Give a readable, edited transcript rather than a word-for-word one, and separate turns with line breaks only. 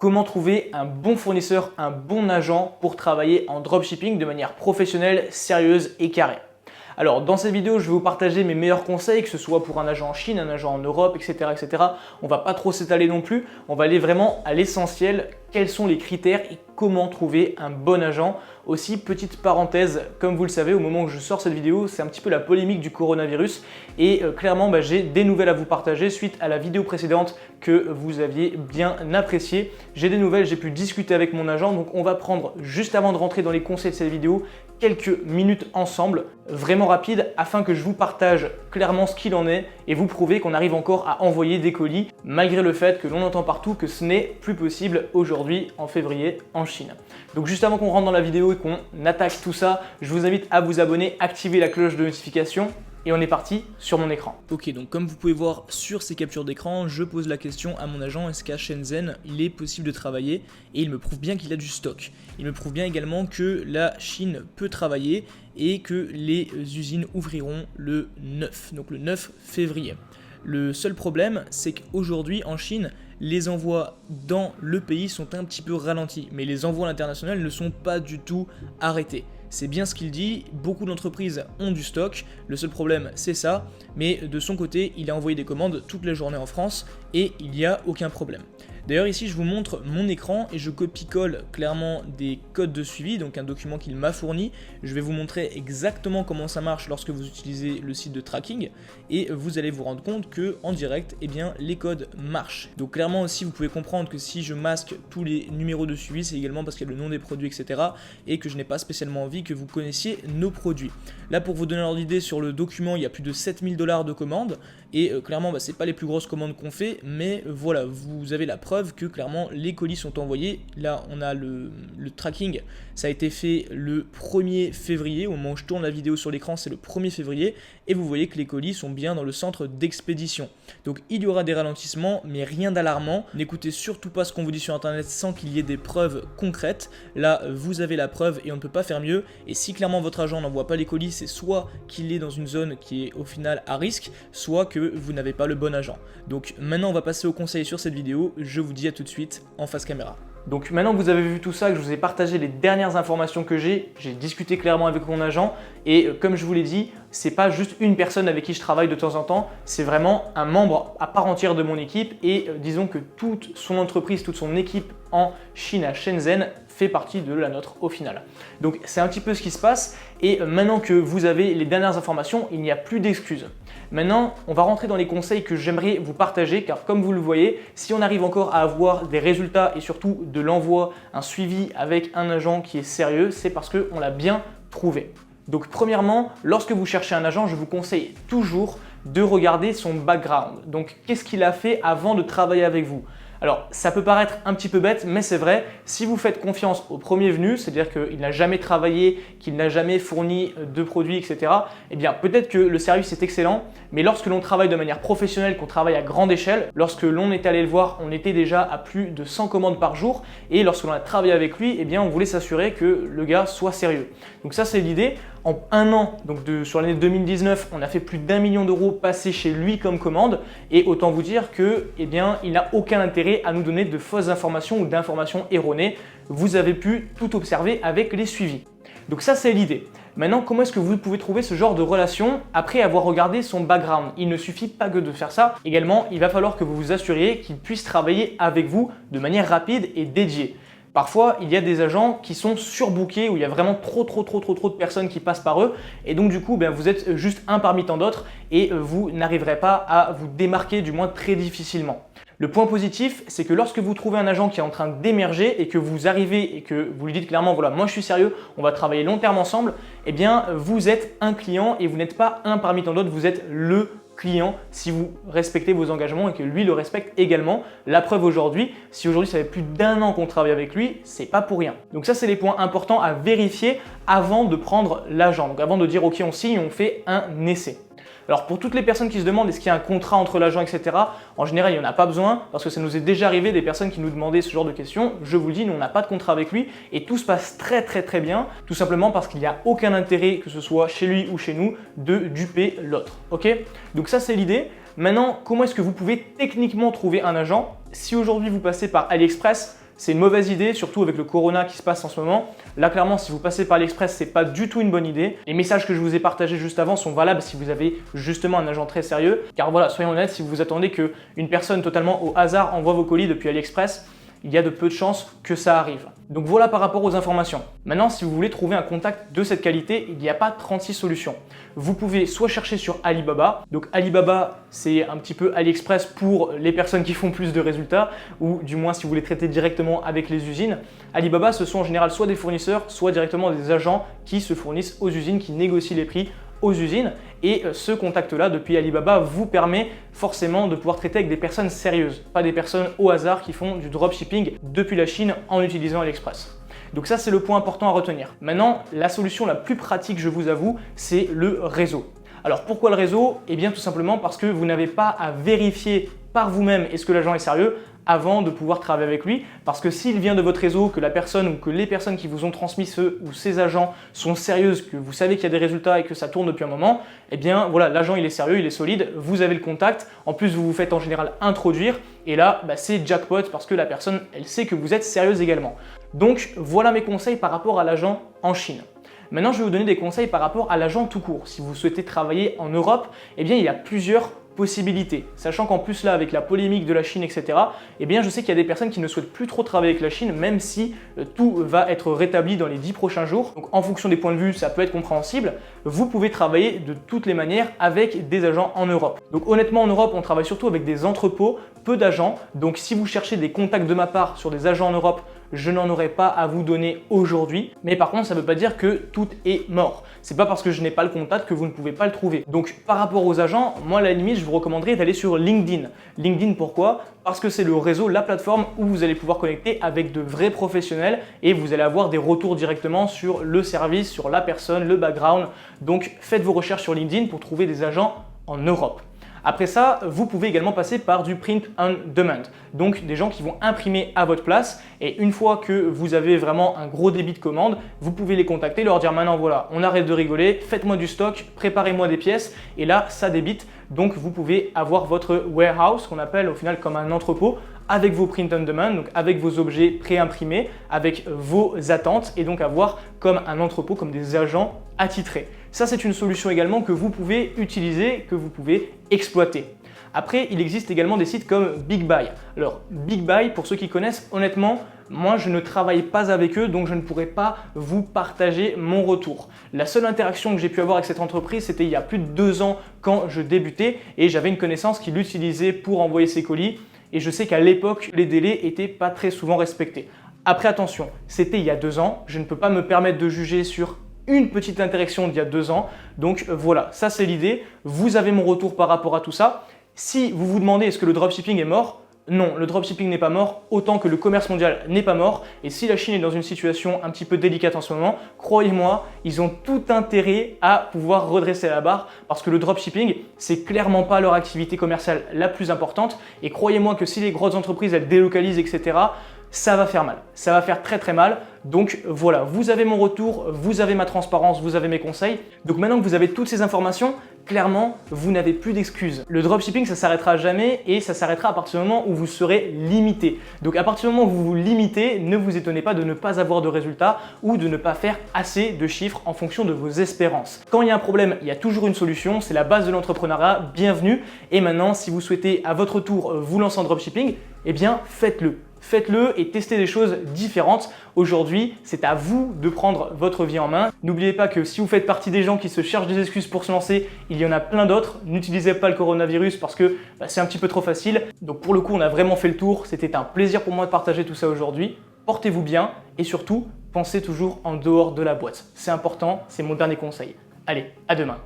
Comment trouver un bon fournisseur, un bon agent pour travailler en dropshipping de manière professionnelle, sérieuse et carrée. Alors dans cette vidéo, je vais vous partager mes meilleurs conseils, que ce soit pour un agent en Chine, un agent en Europe, etc. etc. On va pas trop s'étaler non plus, on va aller vraiment à l'essentiel, quels sont les critères et comment trouver un bon agent. Aussi, petite parenthèse, comme vous le savez, au moment où je sors cette vidéo, c'est un petit peu la polémique du coronavirus et clairement, j'ai des nouvelles à vous partager suite à la vidéo précédente que vous aviez bien appréciée. J'ai des nouvelles, j'ai pu discuter avec mon agent, donc on va prendre, juste avant de rentrer dans les conseils de cette vidéo, quelques minutes ensemble, vraiment rapide, afin que je vous partage clairement ce qu'il en est et vous prouver qu'on arrive encore à envoyer des colis, malgré le fait que l'on entend partout que ce n'est plus possible aujourd'hui en février en Chine. Donc juste avant qu'on rentre dans la vidéo et qu'on attaque tout ça, je vous invite à vous abonner, activer la cloche de notification. Et on est parti sur mon écran.
Ok, donc comme vous pouvez voir sur ces captures d'écran, je pose la question à mon agent, est-ce qu'à Shenzhen, il est possible de travailler? Et il me prouve bien qu'il a du stock. Il me prouve bien également que la Chine peut travailler et que les usines ouvriront le 9, donc le 9 février. Le seul problème, c'est qu'aujourd'hui en Chine, les envois dans le pays sont un petit peu ralentis, mais les envois à l'international ne sont pas du tout arrêtés. C'est bien ce qu'il dit, beaucoup d'entreprises ont du stock, le seul problème c'est ça, mais de son côté, il a envoyé des commandes toute la journée en France et il n'y a aucun problème. D'ailleurs ici je vous montre mon écran et je copie-colle clairement des codes de suivi, donc un document qu'il m'a fourni. Je vais vous montrer exactement comment ça marche lorsque vous utilisez le site de tracking et vous allez vous rendre compte que en direct, les codes marchent. Donc clairement aussi vous pouvez comprendre que si je masque tous les numéros de suivi, c'est également parce qu'il y a le nom des produits, etc. et que je n'ai pas spécialement envie que vous connaissiez nos produits. Là pour vous donner l'ordre d'idée, sur le document il y a plus de 7000 $ de commandes et clairement c'est pas les plus grosses commandes qu'on fait, mais voilà, vous avez la preuve que clairement les colis sont envoyés. Là on a le tracking, ça a été fait le 1er février, au moment où je tourne la vidéo sur l'écran c'est le 1er février et vous voyez que les colis sont bien dans le centre d'expédition. Donc il y aura des ralentissements mais rien d'alarmant, n'écoutez surtout pas ce qu'on vous dit sur internet sans qu'il y ait des preuves concrètes. Là vous avez la preuve et on ne peut pas faire mieux, et si clairement votre agent n'envoie pas les colis, c'est soit qu'il est dans une zone qui est au final à risque, soit que vous n'avez pas le bon agent. Donc maintenant on va passer aux conseils sur cette vidéo, je vous dis à tout de suite en face caméra.
Donc maintenant que vous avez vu tout ça, que je vous ai partagé les dernières informations que j'ai discuté clairement avec mon agent et comme je vous l'ai dit, c'est pas juste une personne avec qui je travaille de temps en temps, c'est vraiment un membre à part entière de mon équipe et disons que toute son entreprise, toute son équipe en Chine à Shenzhen fait partie de la nôtre au final. Donc c'est un petit peu ce qui se passe et maintenant que vous avez les dernières informations, il n'y a plus d'excuses. Maintenant, on va rentrer dans les conseils que j'aimerais vous partager car comme vous le voyez, si on arrive encore à avoir des résultats et surtout de l'envoi, un suivi avec un agent qui est sérieux, c'est parce qu'on l'a bien trouvé. Donc premièrement, lorsque vous cherchez un agent, je vous conseille toujours de regarder son background. Donc qu'est-ce qu'il a fait avant de travailler avec vous? Alors, ça peut paraître un petit peu bête, mais c'est vrai, si vous faites confiance au premier venu, c'est-à-dire qu'il n'a jamais travaillé, qu'il n'a jamais fourni de produits, etc., eh bien peut-être que le service est excellent, mais lorsque l'on travaille de manière professionnelle, qu'on travaille à grande échelle, lorsque l'on est allé le voir, on était déjà à plus de 100 commandes par jour, et lorsque l'on a travaillé avec lui, eh bien on voulait s'assurer que le gars soit sérieux. Donc ça c'est l'idée. En un an, donc sur l'année 2019, on a fait plus d'1 million d'euros passés chez lui comme commande et autant vous dire que, il n'a aucun intérêt à nous donner de fausses informations ou d'informations erronées. Vous avez pu tout observer avec les suivis. Donc ça c'est l'idée. Maintenant, comment est-ce que vous pouvez trouver ce genre de relation après avoir regardé son background? Il ne suffit pas que de faire ça. Également, il va falloir que vous vous assuriez qu'il puisse travailler avec vous de manière rapide et dédiée. Parfois, il y a des agents qui sont surbookés où il y a vraiment trop de personnes qui passent par eux et donc du coup, vous êtes juste un parmi tant d'autres et vous n'arriverez pas à vous démarquer, du moins très difficilement. Le point positif, c'est que lorsque vous trouvez un agent qui est en train d'émerger et que vous arrivez et que vous lui dites clairement voilà, moi je suis sérieux, on va travailler long terme ensemble, eh bien vous êtes un client et vous n'êtes pas un parmi tant d'autres, vous êtes le client si vous respectez vos engagements et que lui le respecte également. La preuve aujourd'hui, si aujourd'hui ça fait plus d'1 an qu'on travaille avec lui, c'est pas pour rien. Donc ça c'est les points importants à vérifier avant de prendre l'agent. Donc avant de dire ok on signe, on fait un essai. Alors pour toutes les personnes qui se demandent est-ce qu'il y a un contrat entre l'agent, etc., en général il n'y en a pas besoin parce que ça nous est déjà arrivé des personnes qui nous demandaient ce genre de questions. Je vous le dis, nous on n'a pas de contrat avec lui et tout se passe très bien, tout simplement parce qu'il n'y a aucun intérêt, que ce soit chez lui ou chez nous, de duper l'autre. Ok? Donc ça c'est l'idée. Maintenant, comment est-ce que vous pouvez techniquement trouver un agent? Si aujourd'hui vous passez par AliExpress, c'est une mauvaise idée, surtout avec le corona qui se passe en ce moment. Là, clairement, si vous passez par AliExpress, c'est pas du tout une bonne idée. Les messages que je vous ai partagés juste avant sont valables si vous avez justement un agent très sérieux. Car voilà, soyons honnêtes, si vous vous attendez qu'une personne totalement au hasard envoie vos colis depuis AliExpress, il y a de peu de chances que ça arrive. Donc voilà par rapport aux informations. Maintenant, si vous voulez trouver un contact de cette qualité, il n'y a pas 36 solutions. Vous pouvez soit chercher sur Alibaba. Donc Alibaba, c'est un petit peu AliExpress pour les personnes qui font plus de résultats, ou du moins si vous voulez traiter directement avec les usines. Alibaba, ce sont en général soit des fournisseurs, soit directement des agents qui se fournissent aux usines, qui négocient les prix aux usines, et ce contact-là depuis Alibaba vous permet forcément de pouvoir traiter avec des personnes sérieuses, pas des personnes au hasard qui font du dropshipping depuis la Chine en utilisant AliExpress. Donc ça, c'est le point important à retenir. Maintenant, la solution la plus pratique, je vous avoue, c'est le réseau. Alors pourquoi le réseau? Eh bien tout simplement parce que vous n'avez pas à vérifier par vous-même est-ce que l'agent est sérieux avant de pouvoir travailler avec lui, parce que s'il vient de votre réseau, que la personne ou que les personnes qui vous ont transmis ce ou ces agents sont sérieuses, que vous savez qu'il y a des résultats et que ça tourne depuis un moment, eh bien voilà, l'agent il est sérieux, il est solide, vous avez le contact, en plus vous vous faites en général introduire, et là c'est jackpot parce que la personne elle sait que vous êtes sérieuse également. Donc voilà mes conseils par rapport à l'agent en Chine. Maintenant, je vais vous donner des conseils par rapport à l'agent tout court. Si vous souhaitez travailler en Europe, eh bien il y a plusieurs possibilités. Sachant qu'en plus là, avec la polémique de la Chine, etc., eh bien je sais qu'il y a des personnes qui ne souhaitent plus trop travailler avec la Chine, même si tout va être rétabli dans les 10 prochains jours. Donc en fonction des points de vue, ça peut être compréhensible. Vous pouvez travailler de toutes les manières avec des agents en Europe. Donc honnêtement, en Europe, on travaille surtout avec des entrepôts, peu d'agents. Donc si vous cherchez des contacts de ma part sur des agents en Europe, je n'en aurai pas à vous donner aujourd'hui. Mais par contre, ça ne veut pas dire que tout est mort. C'est pas parce que je n'ai pas le contact que vous ne pouvez pas le trouver. Donc par rapport aux agents, moi à la limite, je vous recommanderais d'aller sur LinkedIn. LinkedIn, pourquoi? Parce que c'est le réseau, la plateforme où vous allez pouvoir connecter avec de vrais professionnels et vous allez avoir des retours directement sur le service, sur la personne, le background. Donc faites vos recherches sur LinkedIn pour trouver des agents en Europe. Après ça, vous pouvez également passer par du print on demand, donc des gens qui vont imprimer à votre place et une fois que vous avez vraiment un gros débit de commande, vous pouvez les contacter, leur dire maintenant voilà, on arrête de rigoler, faites-moi du stock, préparez-moi des pièces et là ça débite. Donc vous pouvez avoir votre warehouse qu'on appelle au final comme un entrepôt avec vos print on demand, donc avec vos objets pré-imprimés, avec vos attentes et donc avoir comme un entrepôt, comme des agents attitrés. Ça, c'est une solution également que vous pouvez utiliser, que vous pouvez exploiter. Après, il existe également des sites comme BigBuy. Alors, BigBuy, pour ceux qui connaissent, honnêtement, moi, je ne travaille pas avec eux, donc je ne pourrai pas vous partager mon retour. La seule interaction que j'ai pu avoir avec cette entreprise, c'était il y a plus de 2 ans quand je débutais et j'avais une connaissance qui l'utilisait pour envoyer ses colis. Et je sais qu'à l'époque, les délais n'étaient pas très souvent respectés. Après, attention, c'était il y a 2 ans. Je ne peux pas me permettre de juger sur une petite interaction d'il y a 2 ans. Donc voilà, ça c'est l'idée. Vous avez mon retour par rapport à tout ça. Si vous vous demandez est-ce que le dropshipping est mort, non, le dropshipping n'est pas mort, autant que le commerce mondial n'est pas mort. Et si la Chine est dans une situation un petit peu délicate en ce moment, croyez-moi, ils ont tout intérêt à pouvoir redresser la barre parce que le dropshipping, c'est clairement pas leur activité commerciale la plus importante. Et croyez-moi que si les grosses entreprises, elles délocalisent, etc., ça va faire mal. Ça va faire très très mal. Donc voilà, vous avez mon retour, vous avez ma transparence, vous avez mes conseils. Donc maintenant que vous avez toutes ces informations, clairement, vous n'avez plus d'excuses. Le dropshipping, ça s'arrêtera jamais et ça s'arrêtera à partir du moment où vous serez limité. Donc à partir du moment où vous vous limitez, ne vous étonnez pas de ne pas avoir de résultats ou de ne pas faire assez de chiffres en fonction de vos espérances. Quand il y a un problème, il y a toujours une solution. C'est la base de l'entrepreneuriat. Bienvenue. Et maintenant, si vous souhaitez à votre tour vous lancer en dropshipping, eh bien faites-le. Faites-le et testez des choses différentes. Aujourd'hui, c'est à vous de prendre votre vie en main. N'oubliez pas que si vous faites partie des gens qui se cherchent des excuses pour se lancer, il y en a plein d'autres. N'utilisez pas le coronavirus parce que c'est un petit peu trop facile. Donc pour le coup, on a vraiment fait le tour. C'était un plaisir pour moi de partager tout ça aujourd'hui. Portez-vous bien et surtout, pensez toujours en dehors de la boîte. C'est important, c'est mon dernier conseil. Allez, à demain.